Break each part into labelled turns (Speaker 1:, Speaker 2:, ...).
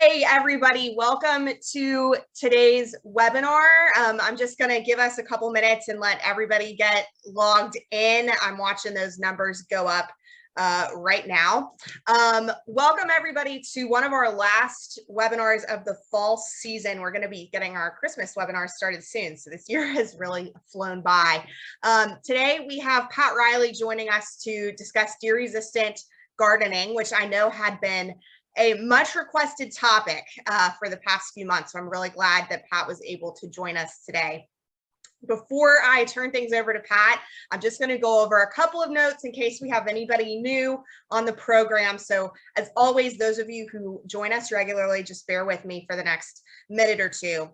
Speaker 1: Hey everybody, welcome to today's webinar. I'm just going to give us a couple minutes and let everybody get logged in. I'm watching those numbers go up right now. Welcome everybody to one of our last webinars of the fall season. We're going to be getting our Christmas webinar started soon, so this year has really flown by. Today we have Pat Reilly joining us to discuss deer-resistant gardening, which I know had been a much requested topic for the past few months. So I'm really glad that Pat was able to join us today. Before I turn things over to Pat, I'm just going to go over a couple of notes in case we have anybody new on the program. So as always, those of you who join us regularly, just bear with me for the next minute or two.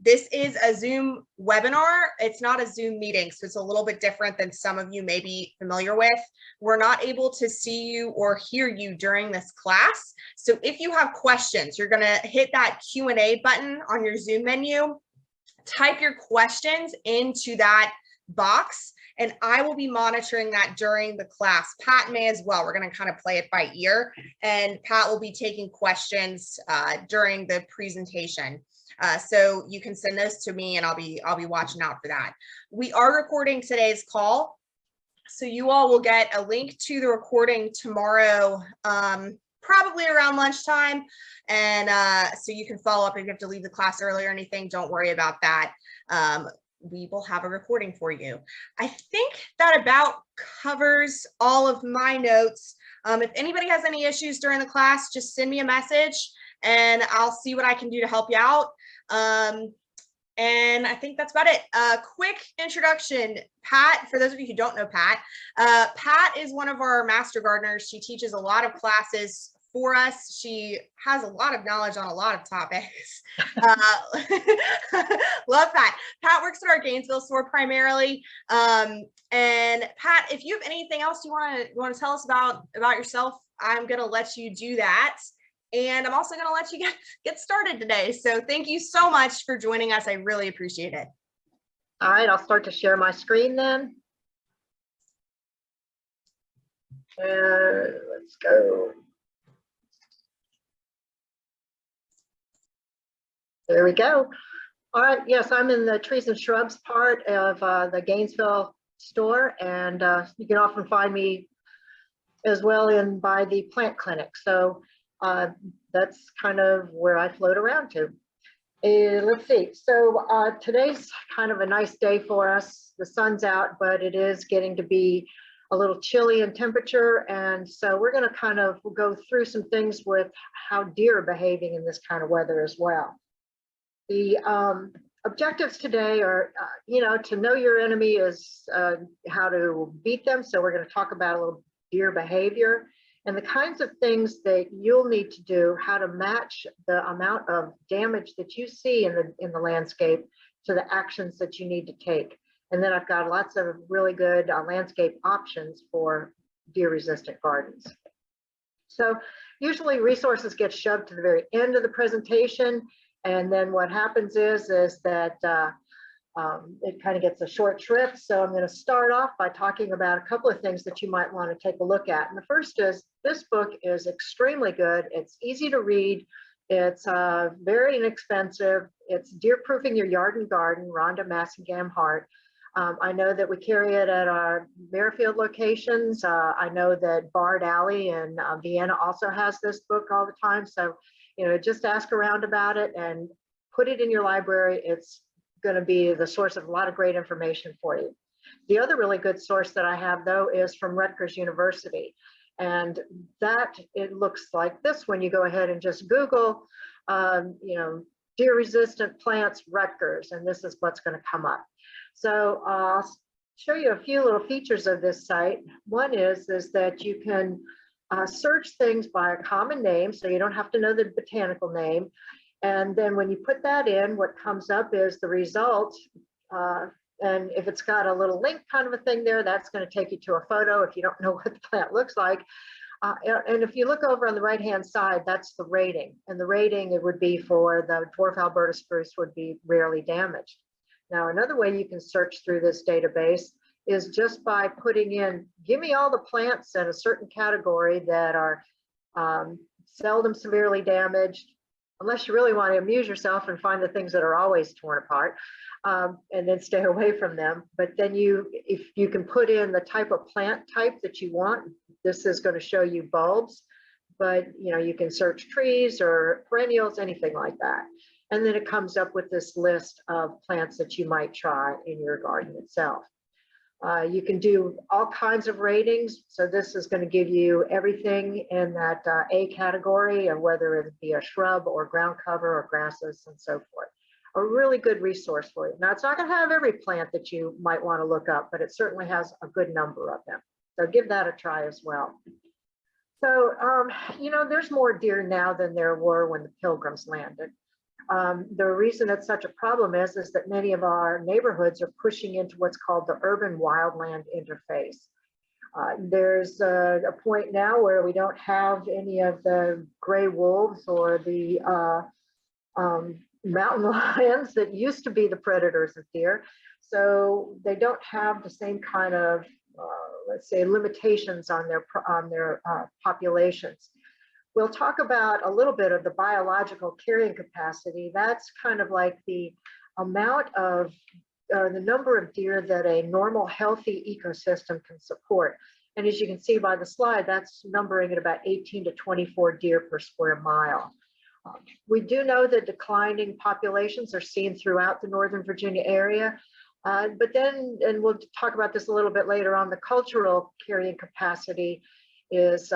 Speaker 1: This is a Zoom webinar. It's not a Zoom meeting, so it's a little bit different than some of you may be familiar with. We're not able to see you or hear you during this class. So if you have questions, you're going to hit that Q&A button on your Zoom menu, type your questions into that box, and I will be monitoring that during the class. Pat may as well. We're going to kind of play it by ear, and Pat will be taking questions during the presentation. So you can send those to me and I'll be watching out for that. We are recording today's call, so you all will get a link to the recording tomorrow, probably around lunchtime. And so you can follow up if you have to leave the class early or anything. Don't worry about that. We will have a recording for you. I think that about covers all of my notes. If anybody has any issues during the class, just send me a message and I'll see what I can do to help you out. And I think that's about it. Quick introduction. Pat, for those of you who don't know Pat, Pat is one of our master gardeners. She teaches a lot of classes for us. She has a lot of knowledge on a lot of topics. Love Pat. Pat works at our Gainesville store primarily. And Pat, if you have anything else you want to tell us about yourself, I'm going to let you do that. And I'm also going to let you get started today. So thank you so much for joining us. I really appreciate it.
Speaker 2: All right, I'll start to share my screen then. Let's go. There we go. All right, yes, I'm in the trees and shrubs part of the Gainesville store, and you can often find me as well by the plant clinic. So that's kind of where I float around to. Let's see. So today's kind of a nice day for us. The sun's out, but it is getting to be a little chilly in temperature. And so we're going to kind of go through some things with how deer are behaving in this kind of weather as well. The objectives today are, to know your enemy is how to beat them. So we're going to talk about a little deer behavior and the kinds of things that you'll need to do, how to match the amount of damage that you see in the landscape to the actions that you need to take. And then I've got lots of really good landscape options for deer-resistant gardens. So usually resources get shoved to the very end of the presentation, and then what happens is that it kind of gets a short shrift. So I'm going to start off by talking about a couple of things that you might want to take a look at. And the first is, this book is extremely good. It's easy to read. It's very inexpensive. It's Deer Proofing Your Yard and Garden, Rhonda Massingam Hart. I know that we carry it at our Merrifield locations. I know that Bard Alley in Vienna also has this book all the time. So, just ask around about it and put it in your library. It's going to be the source of a lot of great information for you. The other really good source that I have, though, is from Rutgers University. And that, it looks like this when you go ahead and just Google, deer-resistant plants Rutgers, and this is what's going to come up. So I'll show you a few little features of this site. One is that you can search things by a common name, so you don't have to know the botanical name. And then when you put that in, what comes up is the result. And if it's got a little link kind of a thing there, that's going to take you to a photo if you don't know what the plant looks like. And if you look over on the right-hand side, that's the rating. And the rating, it would be for the dwarf Alberta spruce would be rarely damaged. Now, another way you can search through this database is just by putting in, give me all the plants in a certain category that are seldom severely damaged, unless you really want to amuse yourself and find the things that are always torn apart, and then stay away from them. But then if you can put in the type of plant type that you want, this is going to show you bulbs, but you can search trees or perennials, anything like that. And then it comes up with this list of plants that you might try in your garden itself. You can do all kinds of ratings. So this is going to give you everything in that A category, of whether it be a shrub or ground cover or grasses and so forth. A really good resource for you. Now, it's not going to have every plant that you might want to look up, but it certainly has a good number of them. So give that a try as well. So, there's more deer now than there were when the Pilgrims landed. The reason it's such a problem is that many of our neighborhoods are pushing into what's called the urban wildland interface. There's a point now where we don't have any of the gray wolves or the mountain lions that used to be the predators of deer. So they don't have the same kind of, let's say, limitations on their populations. We'll talk about a little bit of the biological carrying capacity. That's kind of like the amount of, the number of deer that a normal healthy ecosystem can support. And as you can see by the slide, that's numbering at about 18 to 24 deer per square mile. We do know that declining populations are seen throughout the Northern Virginia area. But then, and we'll talk about this a little bit later on, the cultural carrying capacity is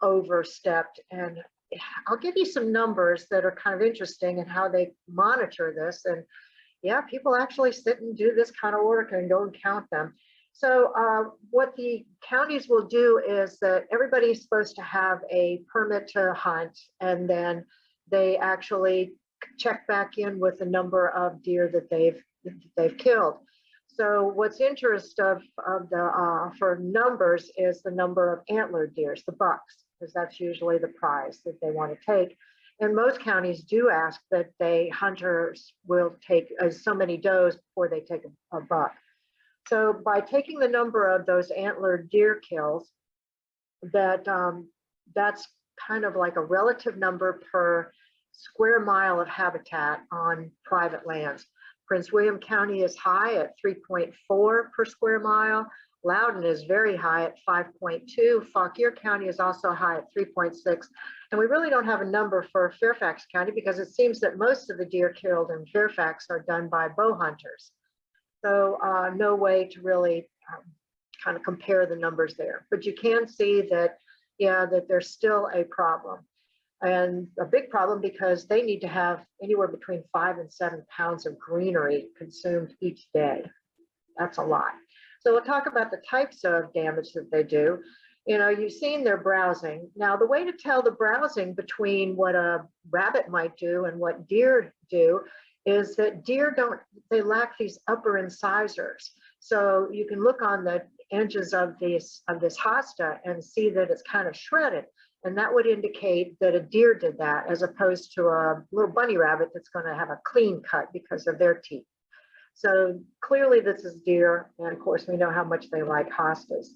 Speaker 2: overstepped. And I'll give you some numbers that are kind of interesting and how they monitor this. And yeah, people actually sit and do this kind of work and go and count them. So what the counties will do is that everybody's supposed to have a permit to hunt, and then they actually check back in with the number of deer that they've killed. So what's interesting for numbers is the number of antlered deer, the bucks, because that's usually the prize that they want to take. And most counties do ask that hunters will take so many does before they take a buck. So by taking the number of those antlered deer kills, that's kind of like a relative number per square mile of habitat on private lands. Prince William County is high at 3.4 per square mile. Loudoun is very high at 5.2. Fauquier County is also high at 3.6. And we really don't have a number for Fairfax County because it seems that most of the deer killed in Fairfax are done by bow hunters. So no way to really kind of compare the numbers there. But you can see that, yeah, that there's still a problem. And a big problem because they need to have anywhere between 5 and 7 pounds of greenery consumed each day. That's a lot. So we'll talk about the types of damage that they do. You've seen their browsing. Now, the way to tell the browsing between what a rabbit might do and what deer do is that deer they lack these upper incisors. So you can look on the edges of this hosta and see that it's kind of shredded. And that would indicate that a deer did that, as opposed to a little bunny rabbit that's going to have a clean cut because of their teeth. So clearly this is deer. And of course, we know how much they like hostas.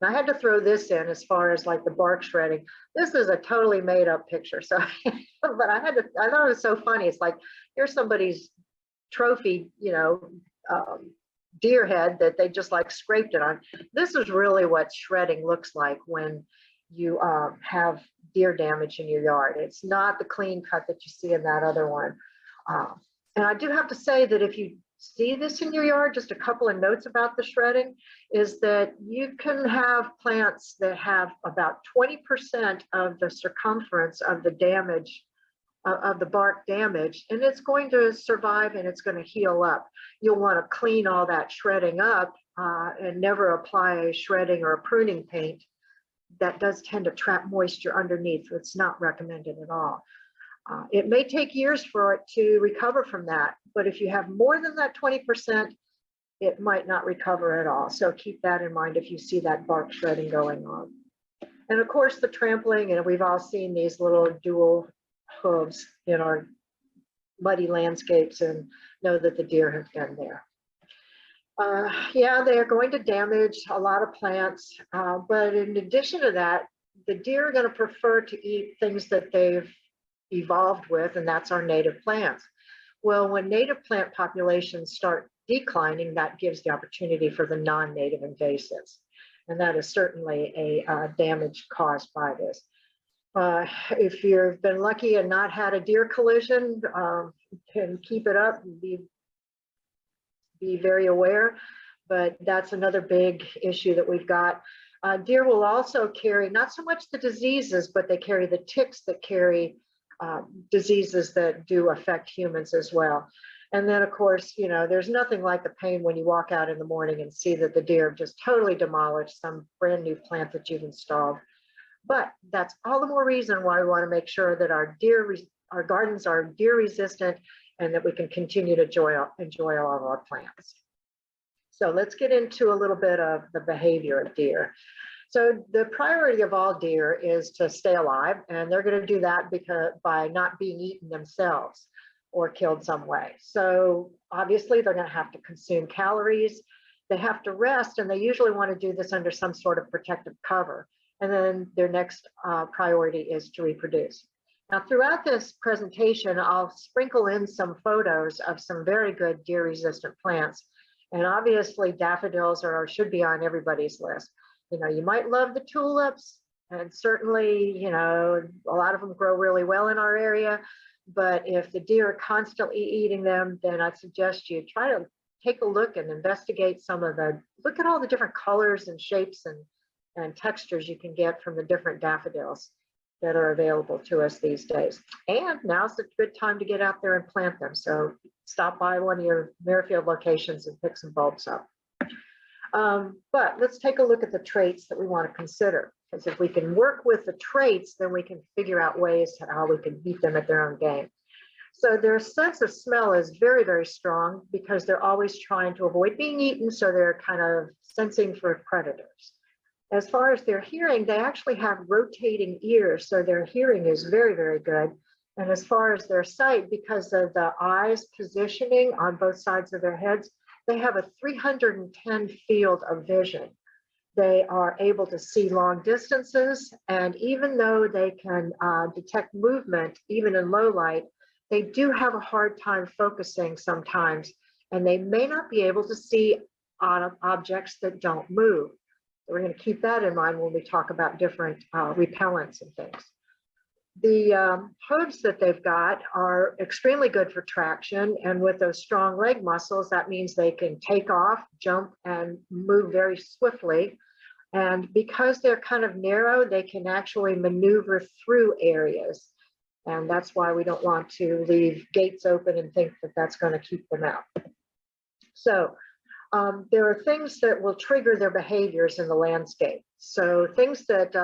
Speaker 2: And I had to throw this in as far as like the bark shredding. This is a totally made up picture. So, but I thought it was so funny. It's like, here's somebody's trophy, deer head that they just like scraped it on. This is really what shredding looks like when you have deer damage in your yard. It's not the clean cut that you see in that other one. And I do have to say that if you see this in your yard, just a couple of notes about the shredding is that you can have plants that have about 20% of the circumference of the damage, of the bark damage, and it's going to survive and it's going to heal up. You'll want to clean all that shredding up and never apply a shredding or a pruning paint. That does tend to trap moisture underneath, so it's not recommended at all. It may take years for it to recover from that, but if you have more than that 20%, it might not recover at all. So keep that in mind if you see that bark shredding going on. And of course, the trampling, and we've all seen these little dual hooves in our muddy landscapes and know that the deer have been there. Yeah, they are going to damage a lot of plants, but in addition to that, the deer are going to prefer to eat things that they've evolved with, and that's our native plants. Well, when native plant populations start declining, that gives the opportunity for the non-native invasives. And that is certainly a damage caused by this. If you've been lucky and not had a deer collision, can keep it up and be very aware, but that's another big issue that we've got. Deer will also carry not so much the diseases, but they carry the ticks that carry diseases that do affect humans as well. And then, of course, you know, there's nothing like the pain when you walk out in the morning and see that the deer have just totally demolished some brand new plant that you've installed. But that's all the more reason why we want to make sure that our gardens are deer resistant and that we can continue to enjoy all of our plants. So let's get into a little bit of the behavior of deer. So the priority of all deer is to stay alive, and they're going to do that by not being eaten themselves or killed some way. So obviously they're going to have to consume calories, they have to rest, and they usually want to do this under some sort of protective cover. And then their next priority is to reproduce. Now, throughout this presentation, I'll sprinkle in some photos of some very good deer-resistant plants. And obviously daffodils should be on everybody's list. You know, you might love the tulips, and certainly, you know, a lot of them grow really well in our area. But if the deer are constantly eating them, then I suggest you try to take a look and investigate look at all the different colors and shapes and textures you can get from the different daffodils that are available to us these days. And now's a good time to get out there and plant them. So stop by one of your Merrifield locations and pick some bulbs up. But let's take a look at the traits that we want to consider, because if we can work with the traits, then we can figure out ways how we can beat them at their own game. So their sense of smell is very, very strong because they're always trying to avoid being eaten. So they're kind of sensing for predators. As far as their hearing, they actually have rotating ears. So their hearing is very, very good. And as far as their sight, because of the eyes positioning on both sides of their heads, they have a 310 field of vision. They are able to see long distances. And even though they can detect movement, even in low light, they do have a hard time focusing sometimes. And they may not be able to see objects that don't move. So we're going to keep that in mind when we talk about different repellents and things. The hooves that they've got are extremely good for traction, and with those strong leg muscles, that means they can take off, jump, and move very swiftly. And because they're kind of narrow, they can actually maneuver through areas. And that's why we don't want to leave gates open and think that that's going to keep them out. So there are things that will trigger their behaviors in the landscape. So things that,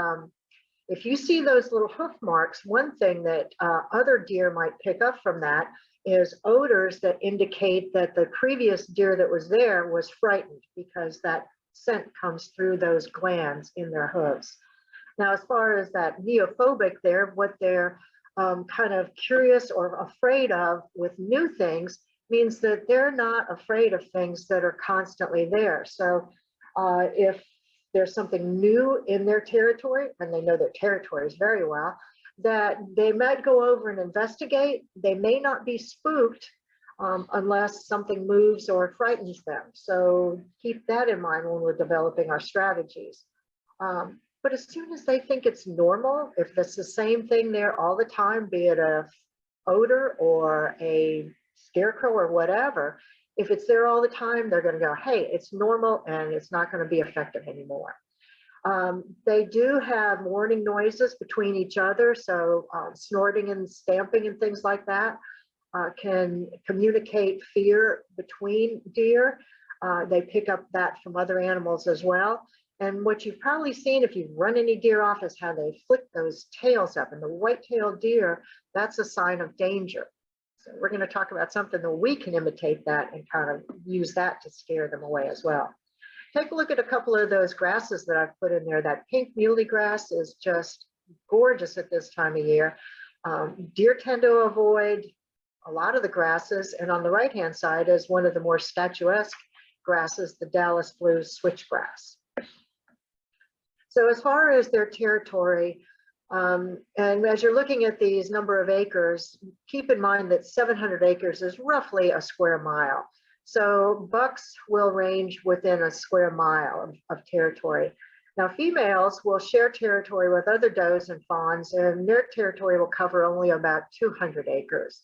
Speaker 2: if you see those little hoof marks, one thing that other deer might pick up from that is odors that indicate that the previous deer that was there was frightened, because that scent comes through those glands in their hooves. Now, as far as that neophobic there, what they're kind of curious or afraid of with new things means that they're not afraid of things that are constantly there. So if there's something new in their territory, and they know their territories very well, that they might go over and investigate. They may not be spooked unless something moves or frightens them. So keep that in mind when we're developing our strategies. But as soon as they think it's normal, if it's the same thing there all the time, be it a odor or a scarecrow or whatever, if it's there all the time, they're going to go, hey, it's normal and it's not going to be effective anymore. They do have warning noises between each other. So snorting and stamping and things like that can communicate fear between deer. They pick up that from other animals as well. And what you've probably seen if you've run any deer off is how they flick those tails up. And the white-tailed deer, that's a sign of danger. So we're going to talk about something that we can imitate that and kind of use that to scare them away as well. Take a look at a couple of those grasses that I've put in there. That pink muley grass is just gorgeous at this time of year. Deer tend to avoid a lot of the grasses. And on the right-hand side is one of the more statuesque grasses, the Dallas blue switchgrass. So as far as their territory, And as you're looking at these number of acres, keep in mind that 700 acres is roughly a square mile. So bucks will range within a square mile of territory. Now, females will share territory with other does and fawns, and their territory will cover only about 200 acres.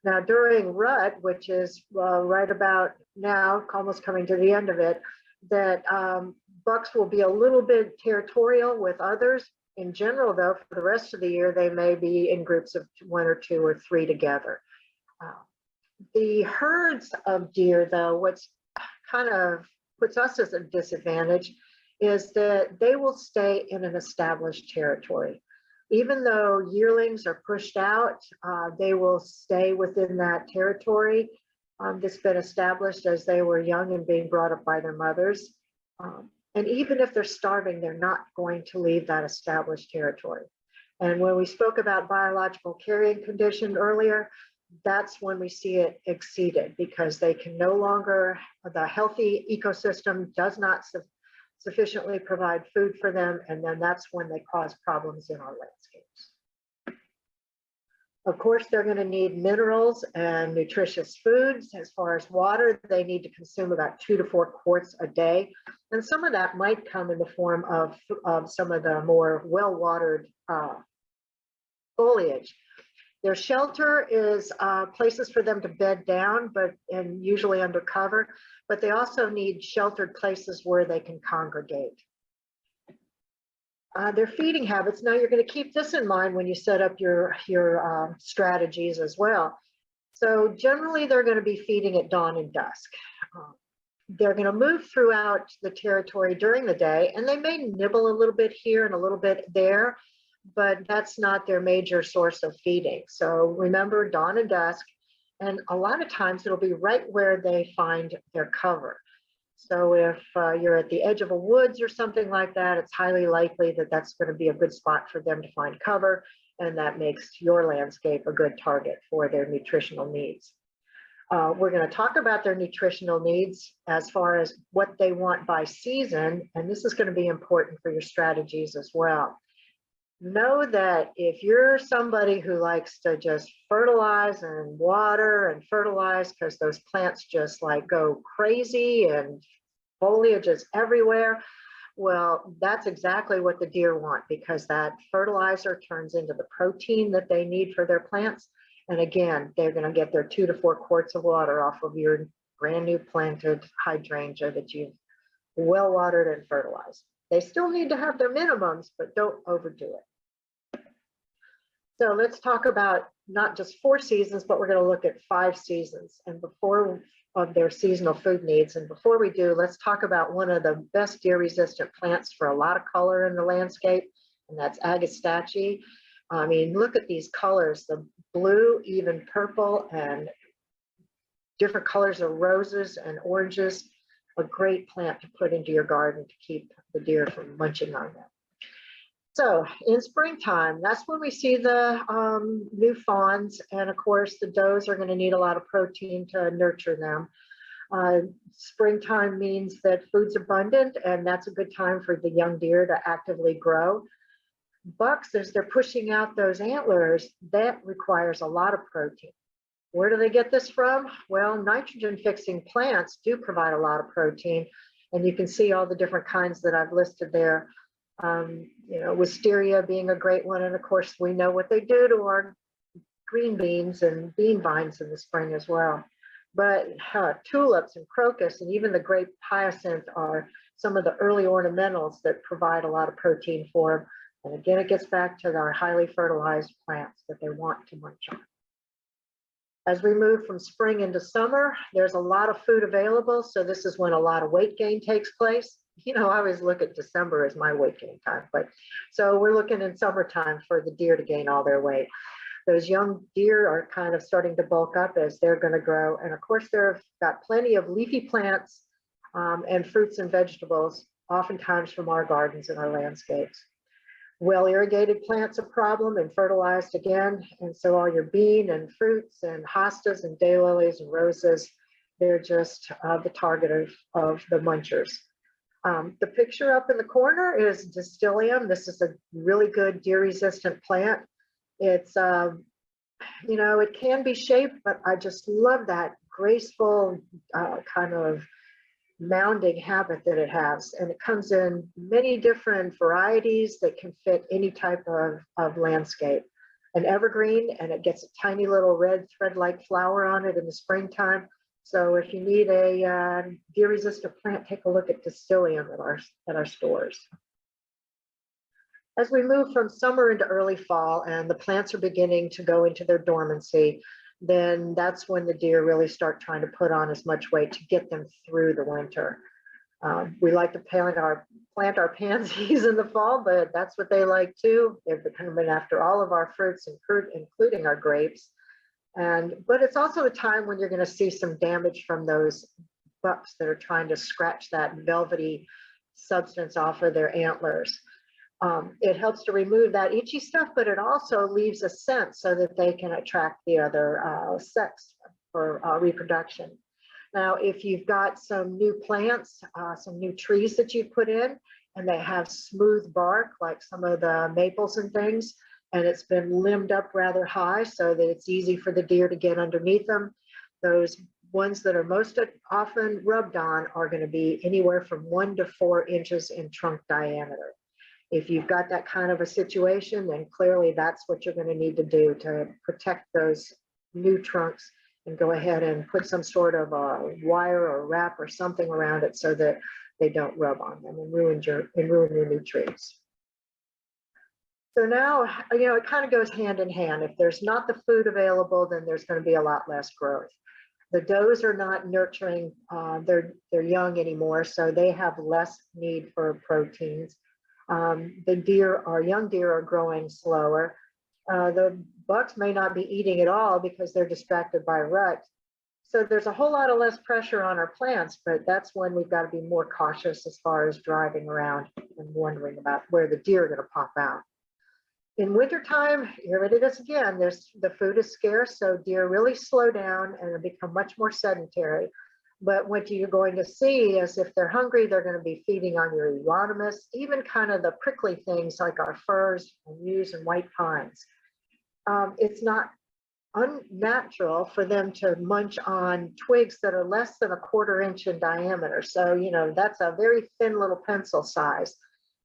Speaker 2: Now, during rut, which is right about now, almost coming to the end of it, that bucks will be a little bit territorial with others. In general, though, for the rest of the year, they may be in groups of 1 or 2 or 3 together. The herds of deer, though, what's kind of puts us at a disadvantage is that they will stay in an established territory. Even though yearlings are pushed out, they will stay within that territory that's been established as they were young and being brought up by their mothers. And even if they're starving, they're not going to leave that established territory. And when we spoke about biological carrying condition earlier, that's when we see it exceeded, because they can no longer, the healthy ecosystem does not sufficiently provide food for them, and then that's when they cause problems in our landscapes. Of course, they're going to need minerals and nutritious foods. As far as water, they need to consume about 2 to 4 quarts a day. And some of that might come in the form of some of the more well-watered foliage. Their shelter is places for them to bed down, and usually under cover, but they also need sheltered places where they can congregate. Their feeding habits. Now, you're going to keep this in mind when you set up your strategies as well. So generally, they're going to be feeding at dawn and dusk. They're going to move throughout the territory during the day, and they may nibble a little bit here and a little bit there, but that's not their major source of feeding. So remember, dawn and dusk, and a lot of times it'll be right where they find their cover. So if you're at the edge of a woods or something like that, it's highly likely that that's going to be a good spot for them to find cover, and that makes your landscape a good target for their nutritional needs. We're going to talk about their nutritional needs as far as what they want by season, and this is going to be important for your strategies as well. Know that if you're somebody who likes to just fertilize and water and fertilize because those plants just like go crazy and foliage is everywhere, well, that's exactly what the deer want, because that fertilizer turns into the protein that they need for their plants. And again, they're going to get their 2 to 4 quarts of water off of your brand new planted hydrangea that you've well watered and fertilized. They still need to have their minimums, but don't overdo it. So let's talk about not just 4 seasons, but we're going to look at 5 seasons and before of their seasonal food needs. And before we do, let's talk about one of the best deer resistant plants for a lot of color in the landscape, and that's agastache. I mean, look at these colors, the blue, even purple, and different colors of roses and oranges. A great plant to put into your garden to keep the deer from munching on them. So in springtime, that's when we see the new fawns, and of course the does are going to need a lot of protein to nurture them. Springtime means that food's abundant, and that's a good time for the young deer to actively grow. Bucks, as they're pushing out those antlers, that requires a lot of protein. Where do they get this from? Well, nitrogen fixing plants do provide a lot of protein, and you can see all the different kinds that I've listed there. You know, wisteria being a great one, and of course we know what they do to our green beans and bean vines in the spring as well. But tulips and crocus and even the grape hyacinth are some of the early ornamentals that provide a lot of protein for them. And again, it gets back to our highly fertilized plants that they want to munch on. As we move from spring into summer, there's a lot of food available. So this is when a lot of weight gain takes place. You know, I always look at December as my weight gain time, but so we're looking in summertime for the deer to gain all their weight. Those young deer are kind of starting to bulk up as they're going to grow. And of course, they've got plenty of leafy plants and fruits and vegetables, oftentimes from our gardens and our landscapes. Well irrigated plants a problem and fertilized again, and so all your bean and fruits and hostas and daylilies and roses, they're just the target of the munchers. The picture up in the corner is Distilleum. This is a really good deer-resistant plant. It's, you know, it can be shaped, but I just love that graceful kind of mounding habit that it has. And it comes in many different varieties that can fit any type of landscape. An evergreen, and it gets a tiny little red thread-like flower on it in the springtime. So if you need a deer-resistant plant, take a look at Distilleum at our stores. As we move from summer into early fall and the plants are beginning to go into their dormancy, then that's when the deer really start trying to put on as much weight to get them through the winter. We like to plant our pansies in the fall, but that's what they like too. They've been coming after all of our fruits, including our grapes. But it's also a time when you're going to see some damage from those bucks that are trying to scratch that velvety substance off of their antlers. It helps to remove that itchy stuff, but it also leaves a scent so that they can attract the other sex for reproduction. Now, if you've got some new plants, some new trees that you put in, and they have smooth bark, like some of the maples and things, and it's been limbed up rather high so that it's easy for the deer to get underneath them, those ones that are most often rubbed on are going to be anywhere from 1 to 4 inches in trunk diameter. If you've got that kind of a situation, then clearly that's what you're going to need to do to protect those new trunks, and go ahead and put some sort of a wire or wrap or something around it so that they don't rub on them and ruin your new trees. So now, you know, it kind of goes hand in hand. If there's not the food available, then there's going to be a lot less growth. The does are not nurturing their young anymore, so they have less need for proteins. The deer, our young deer, are growing slower. The bucks may not be eating at all because they're distracted by rut. So there's a whole lot of less pressure on our plants, but that's when we've got to be more cautious as far as driving around and wondering about where the deer are going to pop out. In wintertime, here it is again, the food is scarce, so deer really slow down and become much more sedentary. But what you're going to see is if they're hungry, they're going to be feeding on your euonymus, even kind of the prickly things like our firs and yews and white pines. It's not unnatural for them to munch on twigs that are less than a 1/4 inch in diameter. So, you know, that's a very thin little pencil size.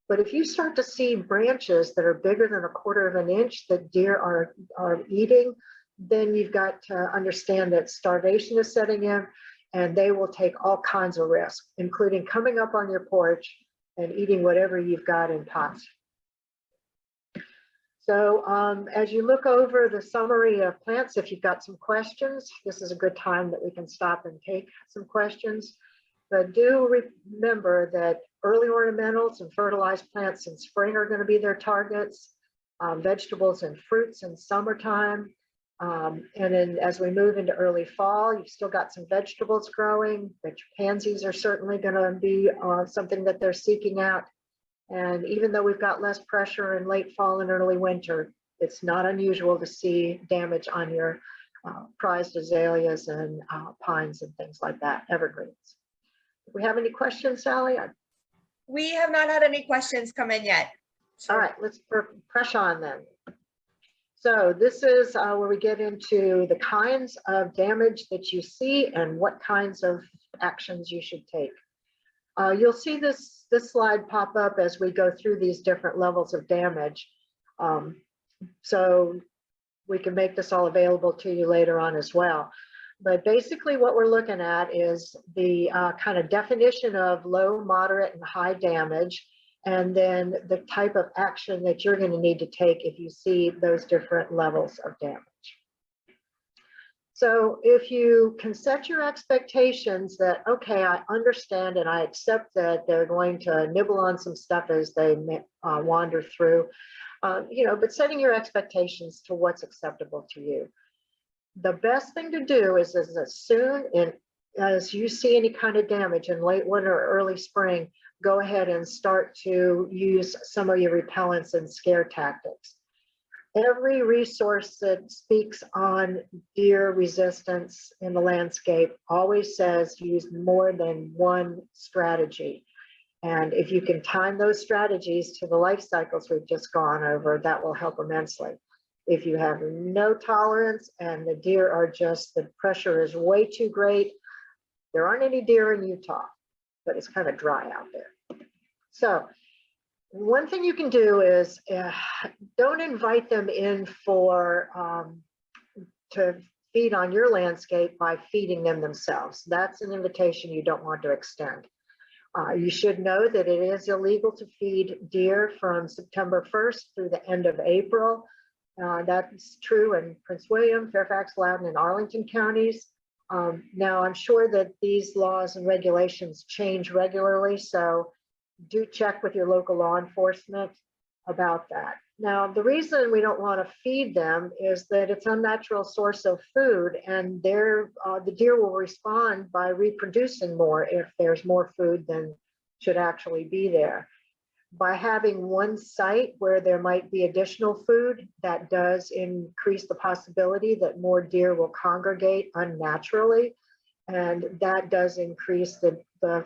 Speaker 2: But if you start to see branches that are bigger than a 1/4 of an inch that deer are eating, then you've got to understand that starvation is setting in, and they will take all kinds of risks, including coming up on your porch and eating whatever you've got in pots. So as you look over the summary of plants, if you've got some questions, this is a good time that we can stop and take some questions. But do remember that early ornamentals and fertilized plants in spring are going to be their targets, vegetables and fruits in summertime. And then as we move into early fall, you've still got some vegetables growing, but your pansies are certainly going to be something that they're seeking out. And even though we've got less pressure in late fall and early winter, it's not unusual to see damage on your prized azaleas and pines and things like that, evergreens. Do we have any questions, Sally?
Speaker 1: We have not had any questions come in yet.
Speaker 2: All right, let's press on then. So this is where we get into the kinds of damage that you see and what kinds of actions you should take. You'll see this slide pop up as we go through these different levels of damage. So we can make this all available to you later on as well. But basically what we're looking at is the kind of definition of low, moderate, and high damage, and then the type of action that you're going to need to take if you see those different levels of damage. So if you can set your expectations that, okay, I understand and I accept that they're going to nibble on some stuff as they wander through, you know, but setting your expectations to what's acceptable to you. The best thing to do is as soon as you see any kind of damage in late winter or early spring, go ahead and start to use some of your repellents and scare tactics. Every resource that speaks on deer resistance in the landscape always says use more than one strategy. And if you can time those strategies to the life cycles we've just gone over, that will help immensely. If you have no tolerance and the deer are just, the pressure is way too great, there aren't any deer in Utah, but it's kind of dry out there. So one thing you can do is don't invite them in to feed on your landscape by feeding them themselves. That's an invitation you don't want to extend. You should know that it is illegal to feed deer from September 1st through the end of April. That's true in Prince William, Fairfax, Loudoun, and Arlington counties. Now, I'm sure that these laws and regulations change regularly, so do check with your local law enforcement about that. Now, the reason we don't want to feed them is that it's a unnatural source of food, and the deer will respond by reproducing more if there's more food than should actually be there. By having one site where there might be additional food, that does increase the possibility that more deer will congregate unnaturally, and that does increase the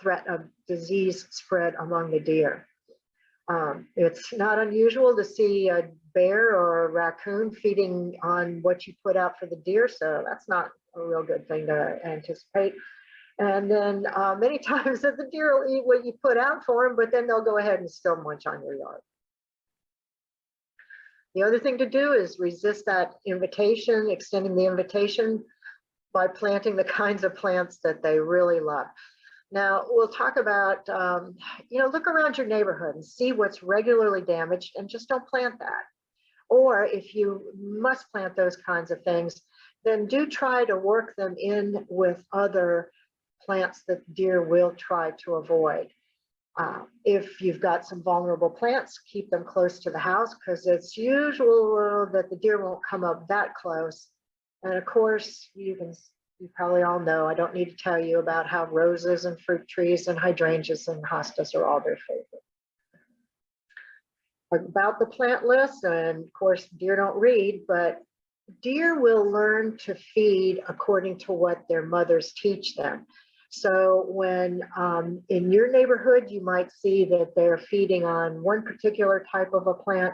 Speaker 2: threat of disease spread among the deer. It's not unusual to see a bear or a raccoon feeding on what you put out for the deer, so that's not a real good thing to anticipate. And then many times that the deer will eat what you put out for them, but then they'll go ahead and still munch on your yard. The other thing to do is resist that invitation, extending the invitation by planting the kinds of plants that they really love. Now, we'll talk about, look around your neighborhood and see what's regularly damaged and just don't plant that. Or if you must plant those kinds of things, then do try to work them in with other plants that deer will try to avoid. If you've got some vulnerable plants, keep them close to the house because it's usual that the deer won't come up that close. And of course, you probably all know, I don't need to tell you about how roses and fruit trees and hydrangeas and hostas are all their favorite. About the plant list, and of course, deer don't read, but deer will learn to feed according to what their mothers teach them. So when in your neighborhood, you might see that they're feeding on one particular type of a plant.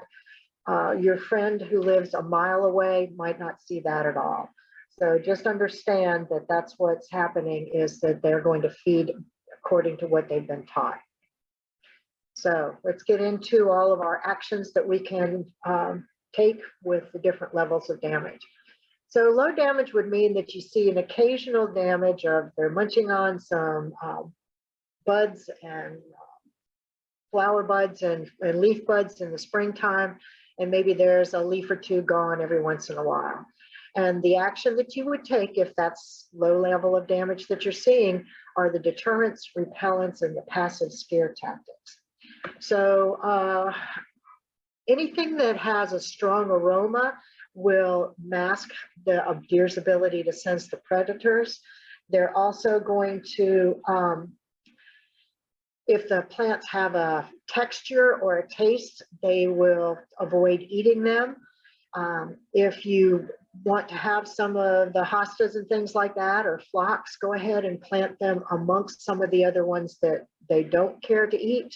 Speaker 2: Your friend who lives a mile away might not see that at all. So just understand that that's what's happening, is that they're going to feed according to what they've been taught. So let's get into all of our actions that we can take with the different levels of damage. So low damage would mean that you see an occasional damage of they're munching on some buds and flower buds and leaf buds in the springtime, and maybe there's a leaf or two gone every once in a while. And the action that you would take if that's low level of damage that you're seeing are the deterrents, repellents, and the passive scare tactics. So anything that has a strong aroma will mask the deer's ability to sense the predators. They're also going to, if the plants have a texture or a taste, they will avoid eating them. If you want to have some of the hostas and things like that, or phlox, go ahead and plant them amongst some of the other ones that they don't care to eat.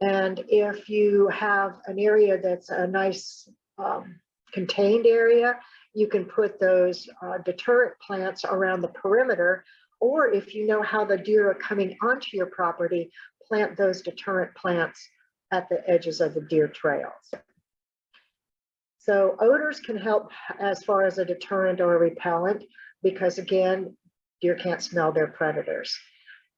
Speaker 2: And if you have an area that's a nice contained area, you can put those deterrent plants around the perimeter, or if you know how the deer are coming onto your property, plant those deterrent plants at the edges of the deer trails. So odors can help as far as a deterrent or a repellent, because again, deer can't smell their predators.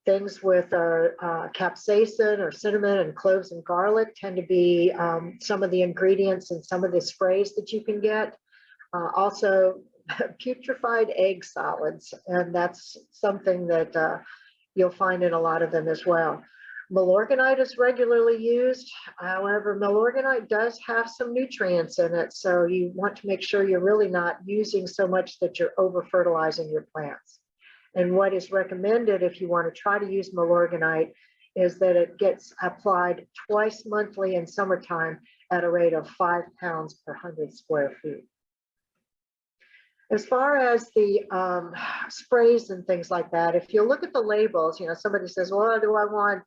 Speaker 2: Things with capsaicin or cinnamon and cloves and garlic tend to be some of the ingredients in some of the sprays that you can get. Also, putrefied egg solids, and that's something that you'll find in a lot of them as well. Milorganite is regularly used. However, milorganite does have some nutrients in it, so you want to make sure you're really not using so much that you're over fertilizing your plants. And what is recommended if you want to try to use milorganite is that it gets applied twice monthly in summertime at a rate of 5 pounds per 100 square feet. As far as the sprays and things like that, if you look at the labels, somebody says, well, do I want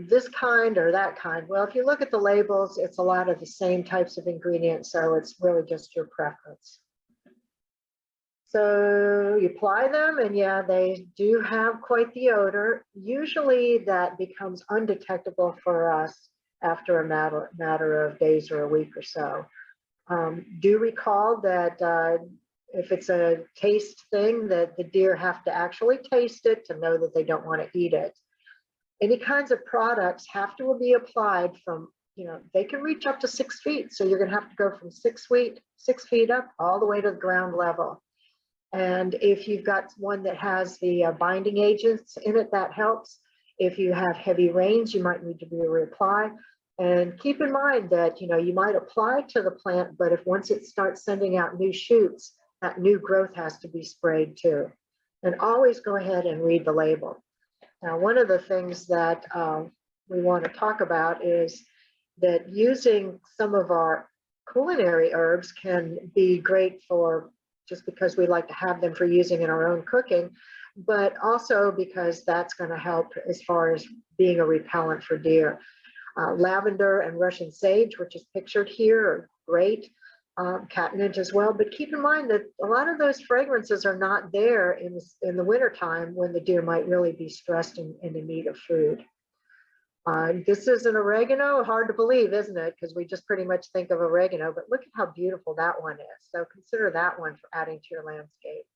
Speaker 2: this kind or that kind? Well, if you look at the labels, it's a lot of the same types of ingredients, so it's really just your preference. So you apply them, and yeah, they do have quite the odor. Usually that becomes undetectable for us after a matter of days or a week or so. Do recall that if it's a taste thing, that the deer have to actually taste it to know that they don't want to eat it. Any kinds of products have to be applied from, they can reach up to 6 feet. So you're going to have to go from 6 feet up all the way to the ground level. And if you've got one that has the binding agents in it, that helps. If you have heavy rains, you might need to reapply. And keep in mind that, you might apply to the plant, but if once it starts sending out new shoots, that new growth has to be sprayed too. And always go ahead and read the label. Now, one of the things that we want to talk about is that using some of our culinary herbs can be great for, just because we like to have them for using in our own cooking, but also because that's going to help as far as being a repellent for deer. Lavender and Russian sage, which is pictured here, are great. Catnip as well, but keep in mind that a lot of those fragrances are not there in the wintertime when the deer might really be stressed and in need of food. This is an oregano, hard to believe, isn't it? Because we just pretty much think of oregano, but look at how beautiful that one is. So consider that one for adding to your landscape.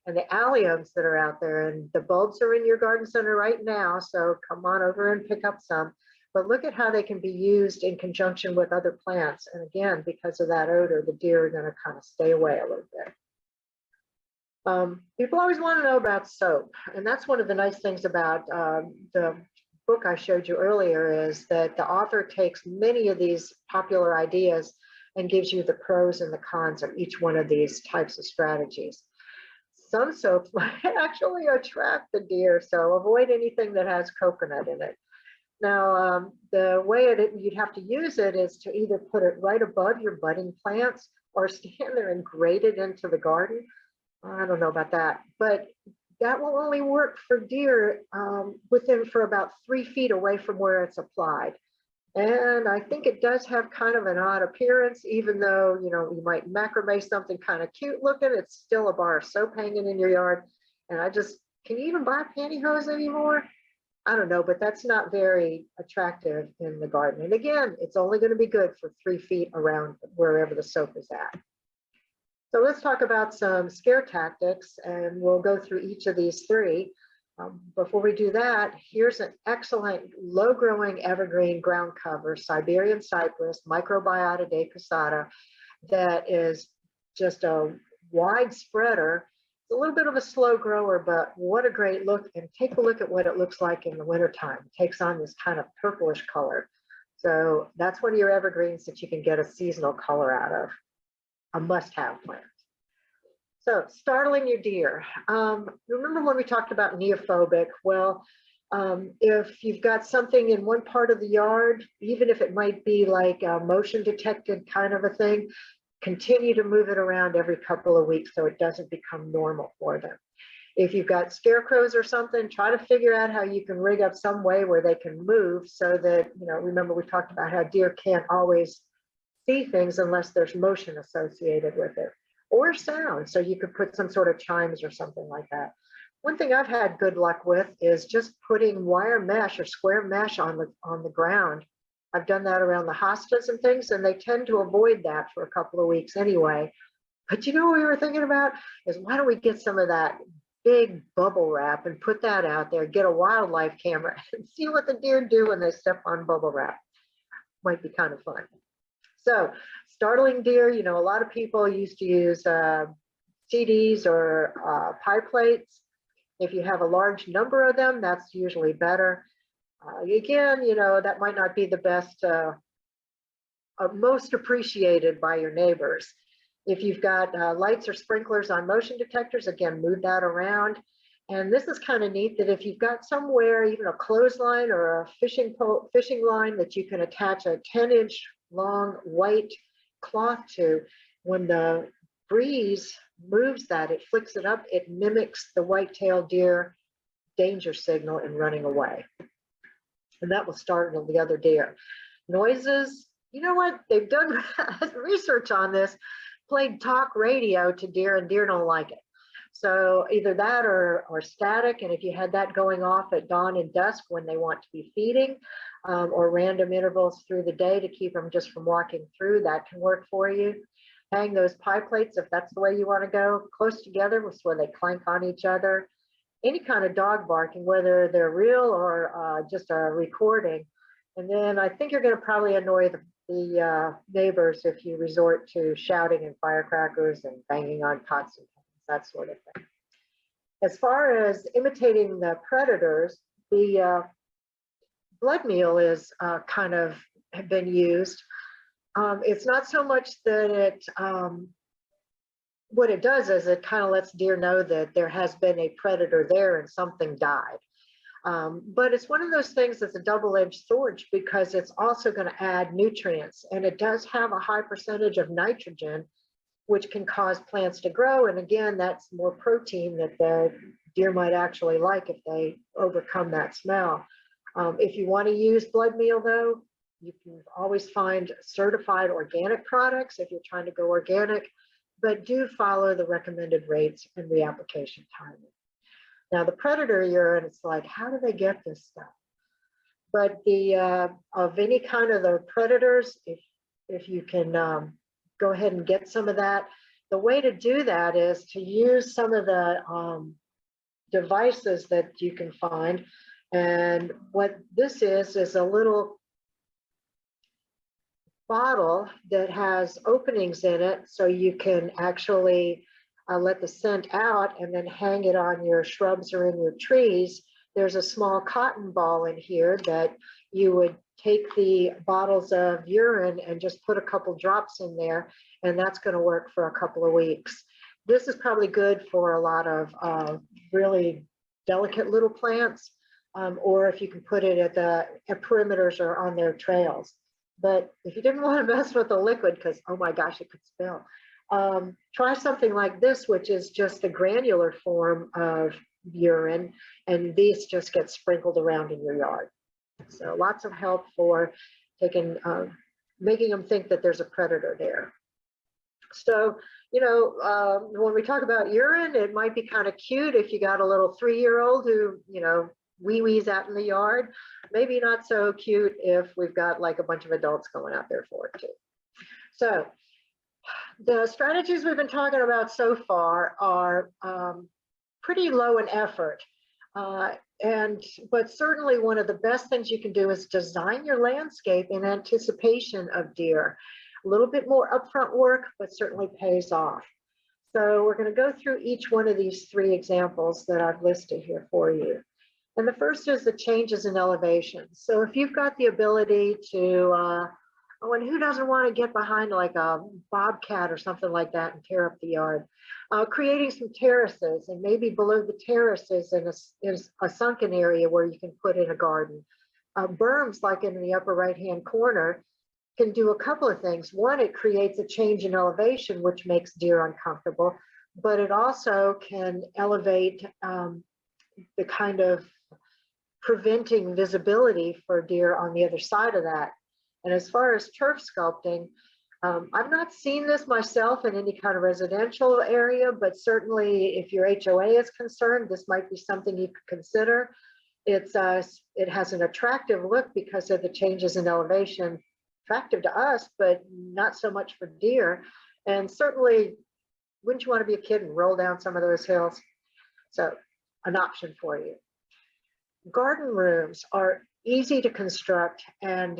Speaker 2: And the alliums that are out there, and the bulbs are in your garden center right now, so come on over and pick up some. But look at how they can be used in conjunction with other plants. And again, because of that odor, the deer are going to kind of stay away a little bit. People always want to know about soap. And that's one of the nice things about the book I showed you earlier, is that the author takes many of these popular ideas and gives you the pros and the cons of each one of these types of strategies. Some soaps might actually attract the deer, so avoid anything that has coconut in it. Now, the way you'd have to use it is to either put it right above your budding plants or stand there and grate it into the garden. I don't know about that, but that will only work for deer for about 3 feet away from where it's applied. And I think it does have kind of an odd appearance, even though, you might macrame something kind of cute looking, it's still a bar of soap hanging in your yard. And can you even buy pantyhose anymore? I don't know, but that's not very attractive in the garden. And again, it's only going to be good for 3 feet around wherever the soap is at. So let's talk about some scare tactics, and we'll go through each of these 3. Before we do that, here's an excellent low-growing evergreen ground cover, Siberian cypress, Microbiota decussata, that is just a wide spreader. It's a little bit of a slow grower, but what a great look. And take a look at what it looks like in the wintertime. It takes on this kind of purplish color. So that's one of your evergreens that you can get a seasonal color out of. A must-have plant. So startling your deer. Remember when we talked about neophobic? Well, if you've got something in one part of the yard, even if it might be like a motion detected kind of a thing, continue to move it around every couple of weeks so it doesn't become normal for them. If you've got scarecrows or something, try to figure out how you can rig up some way where they can move so that, remember we talked about how deer can't always see things unless there's motion associated with it, or sound. So you could put some sort of chimes or something like that. One thing I've had good luck with is just putting wire mesh or square mesh on the ground. I've done that around the hostas and things, and they tend to avoid that for a couple of weeks anyway. But what we were thinking about is, why don't we get some of that big bubble wrap and put that out there, get a wildlife camera and see what the deer do when they step on bubble wrap. Might be kind of fun. So startling deer, a lot of people used to use CDs or pie plates. If you have a large number of them, that's usually better. Again, that might not be the best, most appreciated by your neighbors. If you've got lights or sprinklers on motion detectors, again, move that around. And this is kind of neat that if you've got somewhere, even a clothesline or a fishing line that you can attach a 10-inch long white cloth to, when the breeze moves that, it flicks it up, it mimics the white-tailed deer danger signal in running away. And that will startle the other deer. Noises, you know what? They've done research on this, played talk radio to deer, and deer don't like it. So either that or static, and if you had that going off at dawn and dusk when they want to be feeding, or random intervals through the day to keep them just from walking through, that can work for you. Hang those pie plates, if that's the way you want to go, close together so they clank on each other. Any kind of dog barking, whether they're real or just a recording. And then I think you're going to probably annoy the neighbors if you resort to shouting and firecrackers and banging on pots and pans, that sort of thing. As far as imitating the predators, the blood meal is kind of been used. It's not so much that it, what it does is it kind of lets deer know that there has been a predator there and something died. But it's one of those things that's a double-edged sword because it's also going to add nutrients, and it does have a high percentage of nitrogen, which can cause plants to grow. And again, that's more protein that the deer might actually like if they overcome that smell. If you want to use blood meal though, you can always find certified organic products if you're trying to go organic, but do follow the recommended rates and reapplication timing. Now the predator urine, it's like, how do they get this stuff? But the of any kind of the predators, if you can go ahead and get some of that, the way to do that is to use some of the devices that you can find. And what this is a little bottle that has openings in it, so you can actually let the scent out and then hang it on your shrubs or in your trees. There's a small cotton ball in here that you would take the bottles of urine and just put a couple drops in there, and that's going to work for a couple of weeks. This is probably good for a lot of really delicate little plants, or if you can put it at perimeters or on their trails. But if you didn't want to mess with the liquid, because oh my gosh, it could spill, try something like this, which is just the granular form of urine, and these just get sprinkled around in your yard. So lots of help for taking, making them think that there's a predator there. So, you know, when we talk about urine, it might be kind of cute if you got a little 3-year-old who, you know, wee-wees out in the yard. Maybe not so cute if we've got like a bunch of adults going out there for it too. So the strategies we've been talking about so far are pretty low in effort. But certainly one of the best things you can do is design your landscape in anticipation of deer. A little bit more upfront work, but certainly pays off. So we're going to go through each one of these 3 examples that I've listed here for you. And the first is the changes in elevation. So if you've got the ability to, oh, and who doesn't want to get behind like a bobcat or something like that and tear up the yard? Creating some terraces, and maybe below the terraces is a sunken area where you can put in a garden. Berms, like in the upper right-hand corner, can do a couple of things. One, it creates a change in elevation, which makes deer uncomfortable, but it also can elevate the kind of preventing visibility for deer on the other side of that. And as far as turf sculpting, I've not seen this myself in any kind of residential area, but certainly if your HOA is concerned, this might be something you could consider. It has an attractive look because of the changes in elevation, attractive to us, but not so much for deer. And certainly, wouldn't you want to be a kid and roll down some of those hills? So an option for you. Garden rooms are easy to construct, and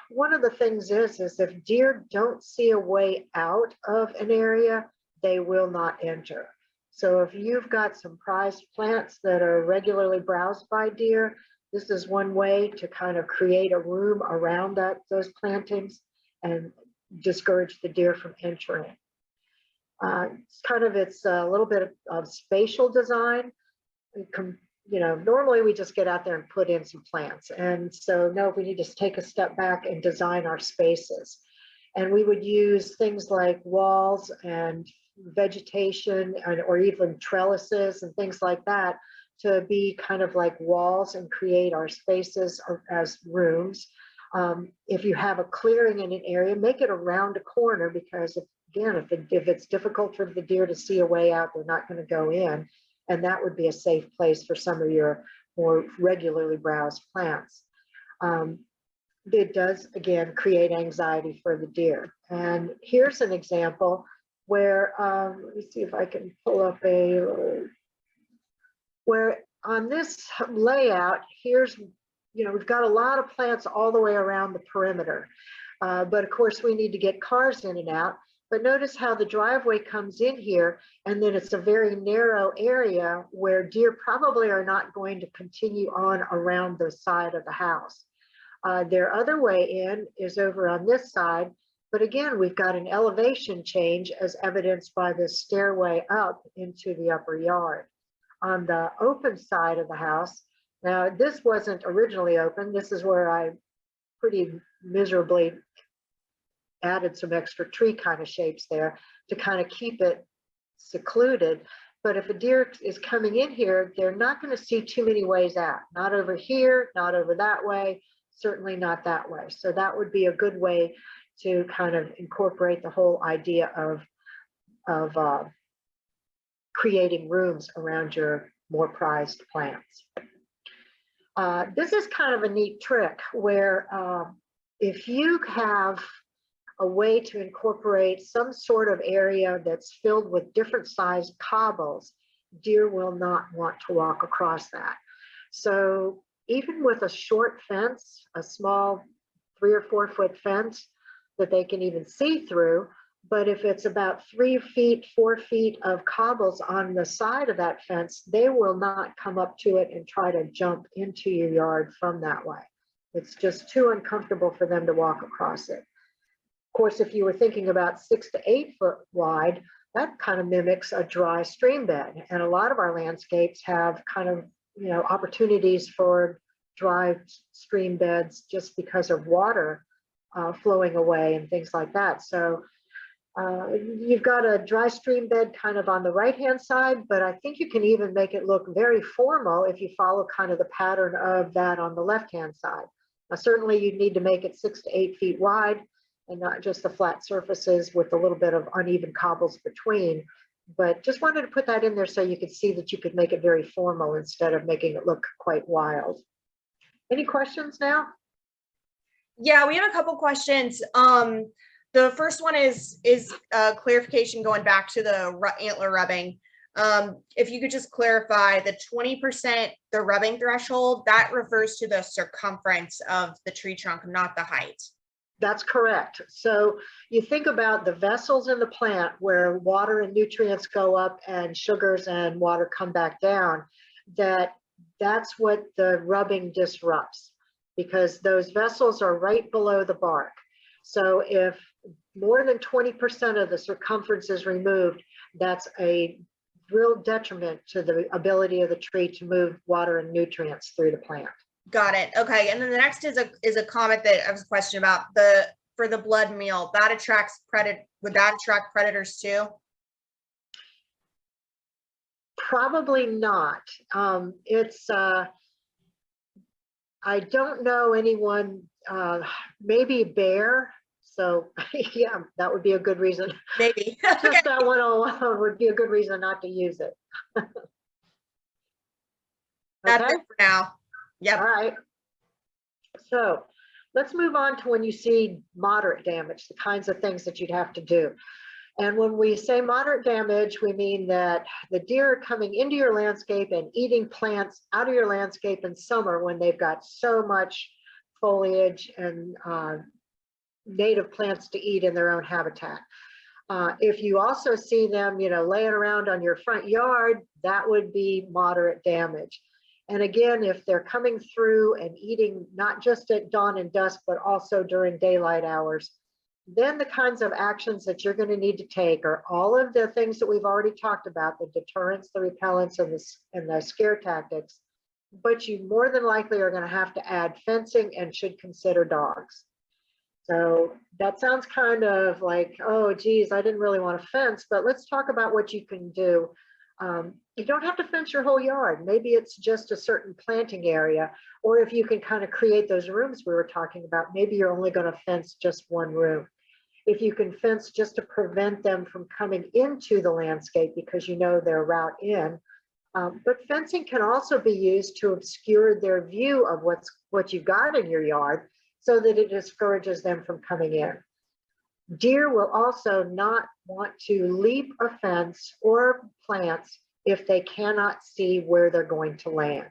Speaker 2: one of the things is if deer don't see a way out of an area, they will not enter. So if you've got some prized plants that are regularly browsed by deer, this is one way to kind of create a room around those plantings and discourage the deer from entering. It's a little bit of spatial design. You know, normally we just get out there and put in some plants. And so no, we need to take a step back and design our spaces. And we would use things like walls and vegetation or even trellises and things like that to be kind of like walls and create our spaces as rooms. If you have a clearing in an area, make it around a corner, because again, if it's difficult for the deer to see a way out, they're not going to go in. And that would be a safe place for some of your more regularly browsed plants. It does, again, create anxiety for the deer. And here's an example where, let me see if I can pull up where on this layout, here's, we've got a lot of plants all the way around the perimeter. But of course, we need to get cars in and out. But notice how the driveway comes in here, and then it's a very narrow area where deer probably are not going to continue on around the side of the house. Their other way in is over on this side, but again, we've got an elevation change as evidenced by the stairway up into the upper yard. On the open side of the house, now this wasn't originally open, this is where I pretty miserably added some extra tree kind of shapes there to kind of keep it secluded. But if a deer is coming in here, they're not going to see too many ways out. Not over here, not over that way, certainly not that way. So that would be a good way to kind of incorporate the whole idea of creating rooms around your more prized plants. This is kind of a neat trick where if you have a way to incorporate some sort of area that's filled with different sized cobbles, deer will not want to walk across that. So even with a short fence, a small 3 or 4 foot fence that they can even see through, but if it's about 3 feet, 4 feet of cobbles on the side of that fence, they will not come up to it and try to jump into your yard from that way. It's just too uncomfortable for them to walk across it. Of course, if you were thinking about 6 to 8 foot wide, that kind of mimics a dry stream bed. And a lot of our landscapes have kind of, opportunities for dry stream beds just because of water flowing away and things like that. So you've got a dry stream bed kind of on the right-hand side, but I think you can even make it look very formal if you follow kind of the pattern of that on the left-hand side. Now, certainly you'd need to make it 6 to 8 feet wide and not just the flat surfaces with a little bit of uneven cobbles between. But just wanted to put that in there so you could see that you could make it very formal instead of making it look quite wild. Any questions now?
Speaker 1: Yeah, we have a couple questions. The first one is clarification going back to the antler rubbing. If you could just clarify the 20%, the rubbing threshold, that refers to the circumference of the tree trunk, not the height.
Speaker 2: That's correct. So you think about the vessels in the plant where water and nutrients go up and sugars and water come back down, that's what the rubbing disrupts, because those vessels are right below the bark. So if more than 20% of the circumference is removed, that's a real detriment to the ability of the tree to move water and nutrients through the plant.
Speaker 1: Got it. Okay. And then the next is a comment that I was questioning about for the blood meal that attracts would that attract predators too?
Speaker 2: Probably not. I don't know anyone, maybe bear. So yeah, that would be a good reason.
Speaker 1: Maybe.
Speaker 2: Just that one alone would be a good reason not to use it.
Speaker 1: That's it for now. Yep.
Speaker 2: All right. So let's move on to when you see moderate damage, the kinds of things that you'd have to do. And when we say moderate damage, we mean that the deer are coming into your landscape and eating plants out of your landscape in summer when they've got so much foliage and native plants to eat in their own habitat. If you also see them, laying around on your front yard, that would be moderate damage. And again, if they're coming through and eating not just at dawn and dusk, but also during daylight hours, then the kinds of actions that you're going to need to take are all of the things that we've already talked about, the deterrents, the repellents, and the scare tactics. But you more than likely are going to have to add fencing and should consider dogs. So that sounds kind of like, oh, geez, I didn't really want to fence, but let's talk about what you can do. You don't have to fence your whole yard. Maybe it's just a certain planting area, or if you can kind of create those rooms we were talking about, maybe you're only going to fence just one room. If you can fence just to prevent them from coming into the landscape because you know their route in. But fencing can also be used to obscure their view of what you've got in your yard so that it discourages them from coming in. Deer will also not want to leap a fence or plants if they cannot see where they're going to land.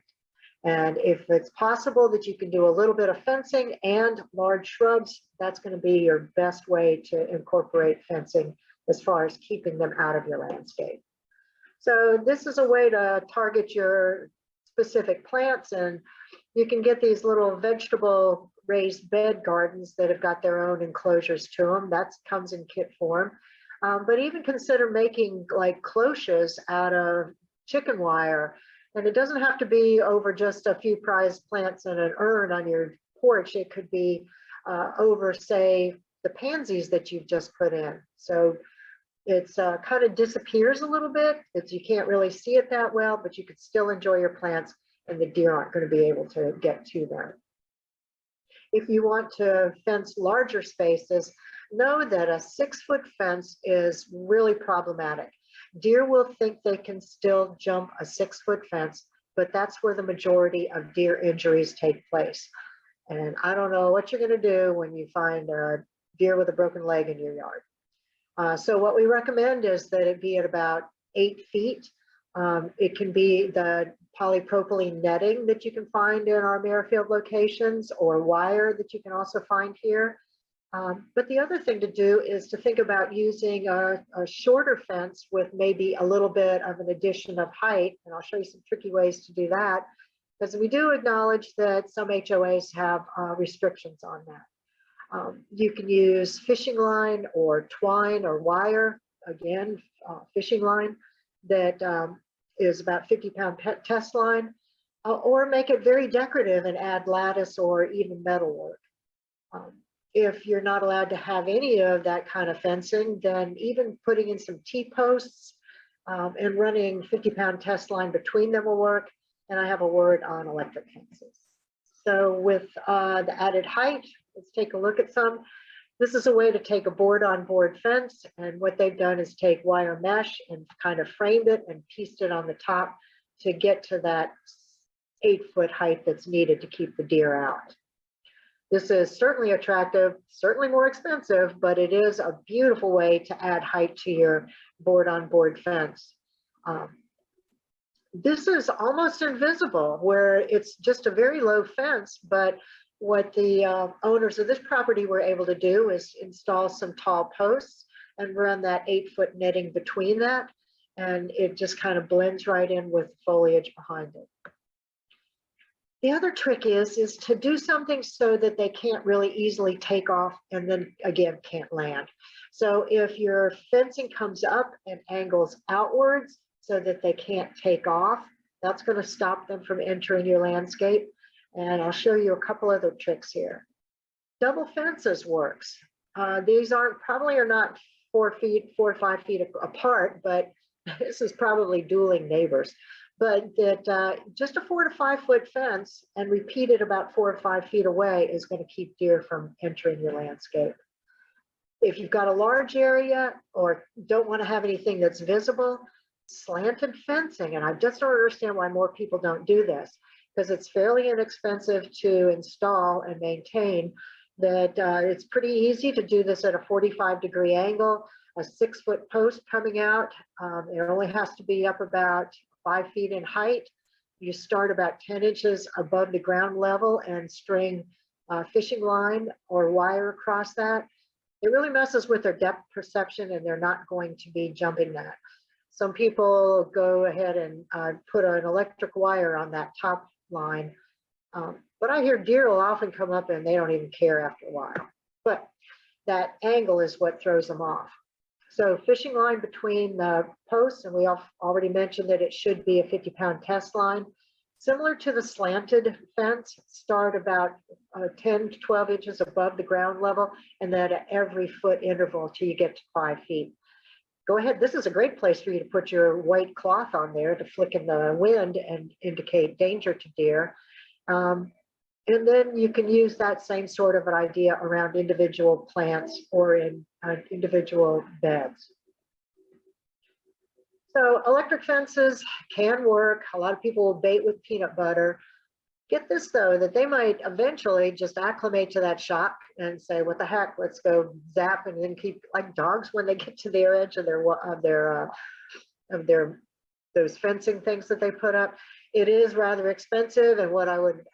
Speaker 2: And if it's possible that you can do a little bit of fencing and large shrubs, that's going to be your best way to incorporate fencing as far as keeping them out of your landscape. So this is a way to target your specific plants, and you can get these little vegetable raised bed gardens that have got their own enclosures to them. That comes in kit form. But even consider making like cloches out of chicken wire. And it doesn't have to be over just a few prized plants in an urn on your porch. It could be over, say, the pansies that you've just put in. So it's kind of disappears a little bit. You can't really see it that well, but you could still enjoy your plants and the deer aren't going to be able to get to them. If you want to fence larger spaces, know that a 6-foot fence is really problematic. Deer will think they can still jump a 6-foot fence, but that's where the majority of deer injuries take place. And I don't know what you're going to do when you find a deer with a broken leg in your yard. So what we recommend is that it be at about 8 feet. It can be the polypropylene netting that you can find in our Merrifield locations, or wire that you can also find here. But the other thing to do is to think about using a shorter fence with maybe a little bit of an addition of height. And I'll show you some tricky ways to do that, because we do acknowledge that some HOAs have restrictions on that. You can use fishing line or twine or wire, again, fishing line that is about 50-pound test line, or make it very decorative and add lattice or even metalwork. If you're not allowed to have any of that kind of fencing, then even putting in some T-posts and running 50-pound test line between them will work. And I have a word on electric fences. So with the added height, let's take a look at some. This is a way to take a board-on-board fence, and what they've done is take wire mesh and kind of framed it and pieced it on the top to get to that 8-foot height that's needed to keep the deer out. This is certainly attractive, certainly more expensive, but it is a beautiful way to add height to your board-on-board fence. This is almost invisible, where it's just a very low fence, but what the owners of this property were able to do is install some tall posts and run that 8-foot netting between that, and it just kind of blends right in with foliage behind it. The other trick is to do something so that they can't really easily take off and then again can't land. So if your fencing comes up and angles outwards so that they can't take off, that's going to stop them from entering your landscape. And I'll show you a couple other tricks here. Double fences works. These probably are not 4 or 5 feet apart, but this is probably dueling neighbors. But that just a 4 to 5 foot fence and repeated about 4 or 5 feet away is going to keep deer from entering your landscape. If you've got a large area or don't want to have anything that's visible, slanted fencing, and I just don't understand why more people don't do this, because it's fairly inexpensive to install and maintain, that it's pretty easy to do this at a 45-degree angle, a 6-foot post coming out. It only has to be up about 5 feet in height. You start about 10 inches above the ground level and string fishing line or wire across that. It really messes with their depth perception, and they're not going to be jumping that. Some people go ahead and put an electric wire on that top line, but I hear deer will often come up and they don't even care after a while. But that angle is what throws them off. So fishing line between the posts, and we already mentioned that it should be a 50-pound test line. Similar to the slanted fence, start about 10 to 12 inches above the ground level, and then at every foot interval till you get to 5 feet. Go ahead, this is a great place for you to put your white cloth on there to flick in the wind and indicate danger to deer. And then you can use that same sort of an idea around individual plants or in individual beds. So electric fences can work. A lot of people will bait with peanut butter. Get this though, that they might eventually just acclimate to that shock and say, what the heck, let's go zap, and then keep, like dogs when they get to their edge of those fencing things that they put up. It is rather expensive, and what I would